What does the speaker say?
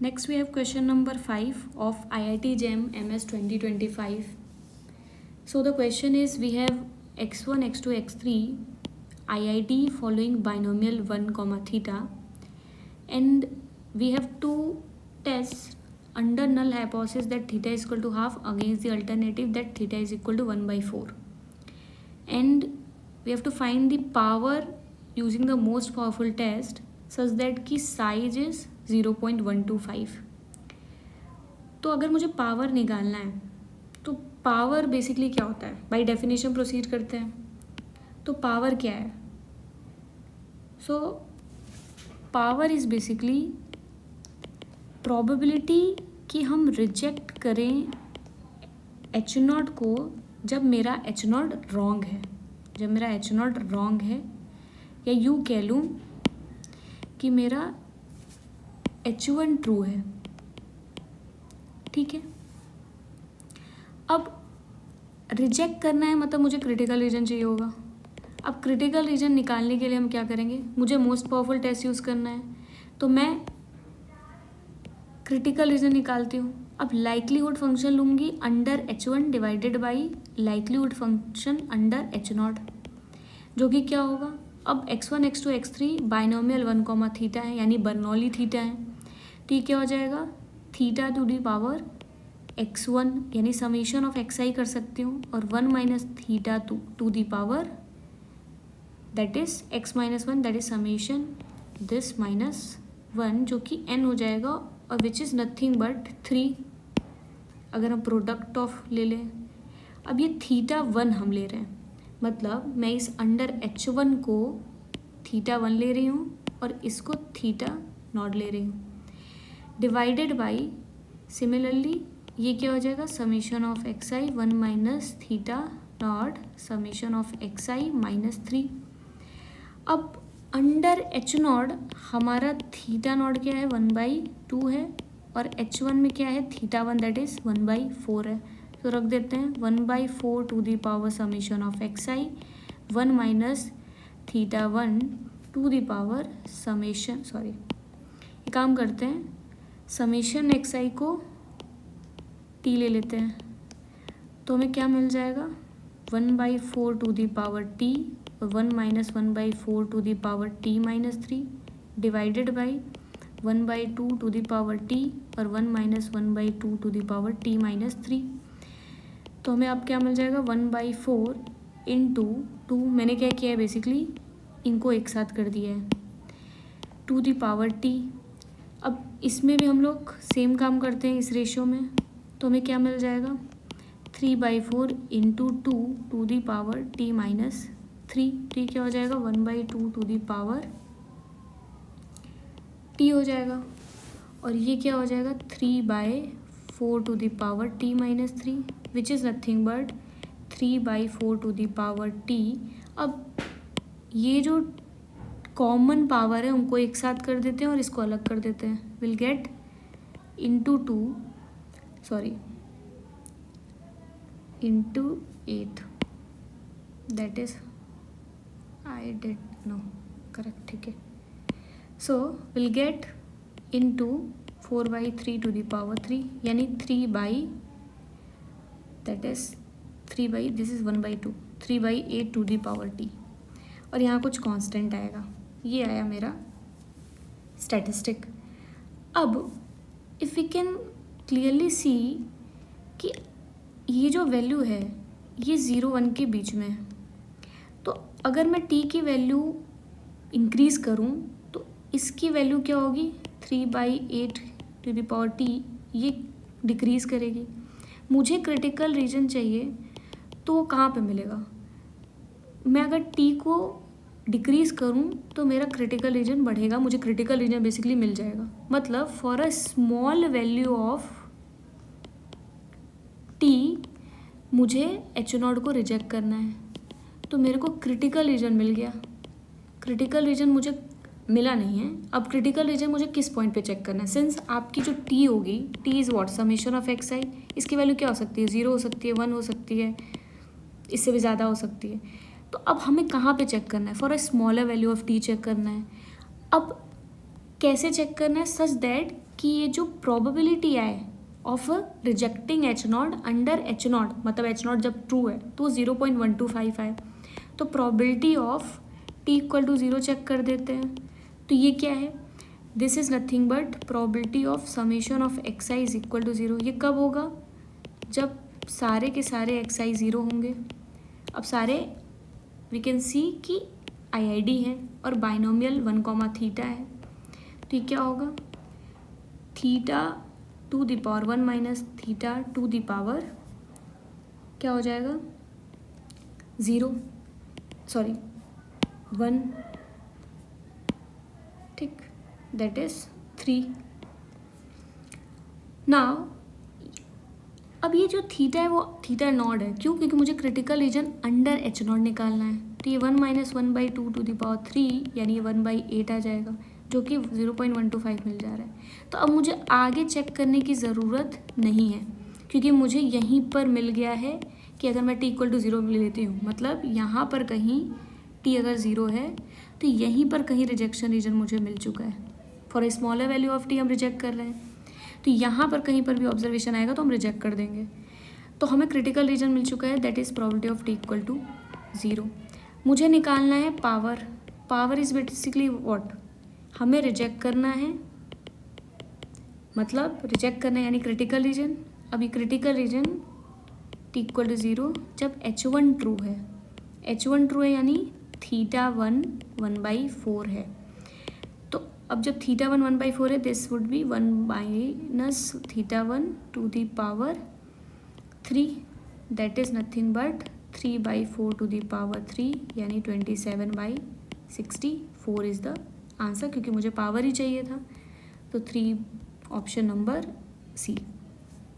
Next we have question number 5 of IIT JEM MS 2025. So the question is, we have x1, x2, x3 IIT following binomial 1 comma theta, and we have two tests under null hypothesis that theta is equal to half against the alternative that theta is equal to 1 by 4, and we have to find the power using the most powerful test such that की size is 0.125. तो अगर मुझे power निकालना है तो power basically क्या होता है, बाय डेफिनेशन प्रोसीड करते हैं. तो पावर क्या है? So power is basically probability कि हम रिजेक्ट करें एच नॉट को जब मेरा एच नॉट रॉन्ग है. जब मेरा एच नॉट रॉन्ग है, या यूँ कह लूँ कि मेरा H1 ट्रू है. ठीक है. अब रिजेक्ट करना है मतलब मुझे क्रिटिकल रीजन चाहिए होगा. अब क्रिटिकल रीजन निकालने के लिए हम क्या करेंगे, मुझे मोस्ट पावरफुल टेस्ट यूज़ करना है. तो मैं क्रिटिकल रीजन निकालती हूँ. अब लाइक्लीहुड फंक्शन लूँगी under H1 divided by likelihood function under H0, जो कि क्या होगा. अब x1, x2, x3 binomial 1 comma theta है, यानी बर्नौली थीटा है. ठीक, क्या हो जाएगा, theta to the power x1 यानी समीशन ऑफ xi कर सकती हूँ, और 1 minus theta to the power that is x minus 1, that is summation this minus 1, जो कि n हो जाएगा, और विच इज़ नथिंग बट 3 अगर हम प्रोडक्ट ऑफ ले लें. अब ये थीटा 1 हम ले रहे हैं, मतलब मैं इस अंडर H1 को थीटा 1 ले रही हूँ और इसको थीटा नॉट ले रही हूँ, डिवाइडेड बाई सिमिलरली ये क्या हो जाएगा, summation of x I 1 minus theta naught summation of x I minus 3. अब अंडर H नॉट हमारा थीटा नॉट क्या है, 1/2 है, और H1 में क्या है, थीटा 1 दैट इज़ 1/4 है. तो रख देते हैं 1/4 to the power summation of x I 1 minus theta 1 to the power summation, sorry ये काम करते हैं, समीशन एक्स आई को टी ले लेते हैं. तो हमें क्या मिल जाएगा, 1/4 टू दी पावर टी और 1 minus 1/4 to the power t minus 3 divided by 1/2 to the power t और 1 minus 1/2 to the power t minus 3. तो हमें अब क्या मिल जाएगा, 1/4 इंटू 2, मैंने क्या किया है बेसिकली इनको एक साथ कर दिया है, टू दी पावर टी. अब इसमें भी हम लोग सेम काम करते हैं इस रेशियो में. तो हमें क्या मिल जाएगा, 3/4 into 2 to the power t minus 3. T क्या हो जाएगा, 1/2 टू दी पावर टी हो जाएगा, और ये क्या हो जाएगा, 3/4 to the power t minus 3, which is nothing but 3/4 to the power t. अब ये जो कॉमन पावर है उनको एक साथ कर देते हैं और इसको अलग कर देते हैं, will get into 8 that is I did no correct. ठीक है. So will get into 4/3 to the power 3, यानी 3 that is 3 this is 1/2 3/8 to the power t, और यहाँ कुछ कांस्टेंट आएगा. ये आया मेरा स्टैटिस्टिक. अब if we can clearly see कि ये जो वैल्यू है ये 0-1 के बीच में है. तो अगर मैं t की वैल्यू इंक्रीज़ करूँ तो इसकी वैल्यू क्या होगी, 3/8 टू द पावर t, ये डिक्रीज़ करेगी. मुझे क्रिटिकल रीजन चाहिए तो वो कहाँ पे मिलेगा. मैं अगर t को डिक्रीज़ करूँ तो मेरा क्रिटिकल रीजन बढ़ेगा, मुझे क्रिटिकल रीजन बेसिकली मिल जाएगा. मतलब for a small value of t मुझे H0 को रिजेक्ट करना है, तो मेरे को क्रिटिकल रीजन मिल गया. क्रिटिकल रीजन मुझे मिला नहीं है. अब क्रिटिकल रीजन मुझे किस पॉइंट पे चेक करना है, सिंस आपकी जो t होगी, t is what, summation of x i, इसकी वैल्यू क्या हो सकती है, 0 हो सकती है, 1 हो सकती है, इससे भी ज़्यादा हो सकती है. तो अब हमें कहाँ पे चेक करना है, for a smaller value of t check करना है. अब कैसे चेक करना है, सच दैट कि ये जो प्रोबेबिलिटी आए of rejecting H not under H not, मतलब एच नॉट जब ट्रू है तो 0.125 आए, तो probability of t equal to 0 check कर देते हैं। तो ये क्या है, this is nothing but probability of summation of x I is equal to 0। ये कब होगा, जब सारे के सारे एक्स आई 0 होंगे। अब सारे वी कैन सी कि आईआईडी है और बाइनोमियल 1, थीटा है, तो ये क्या होगा, theta two the power 1 minus theta to the power क्या हो जाएगा 0, सॉरी 1, ठीक, दैट इज 3। नाउ अब ये जो थीटा है वो थीटा नॉट है, क्यों, क्योंकि मुझे critical reason under H not निकालना है। तो ये 1 माइनस 1/2 टू द पावर 3 यानी ये 1/8 आ जाएगा, जो कि 0.125 मिल जा रहा है। तो अब मुझे आगे चेक करने की ज़रूरत नहीं है, क्योंकि मुझे यहीं पर मिल गया है कि अगर मैं t इक्वल टू 0 ले लेती हूँ, मतलब यहाँ पर कहीं t अगर 0 है तो यहीं पर कहीं रिजेक्शन रीजन मुझे मिल चुका है। For a smaller value of t हम रिजेक्ट कर रहे हैं, तो यहाँ पर कहीं पर भी ऑब्जर्वेशन आएगा तो हम रिजेक्ट कर देंगे। तो हमें क्रिटिकल रीजन मिल चुका है, that is probability of t equal to 0। मुझे निकालना है power, power is basically what, हमें रिजेक्ट करना है, मतलब रिजेक्ट करना है यानी क्रिटिकल रीजन। अभी critical region t equal to 0 जब h1 ट्रू है, h1 ट्रू है यानी थीटा 1 1/4 है। तो अब जब थीटा 1 1/4 है, this would be 1 minus theta 1 to the power 3, that is nothing but 3/4 to the power 3 यानी 27/64 इज़ द आंसर, क्योंकि मुझे पावर ही चाहिए था। तो 3 ऑप्शन नंबर सी।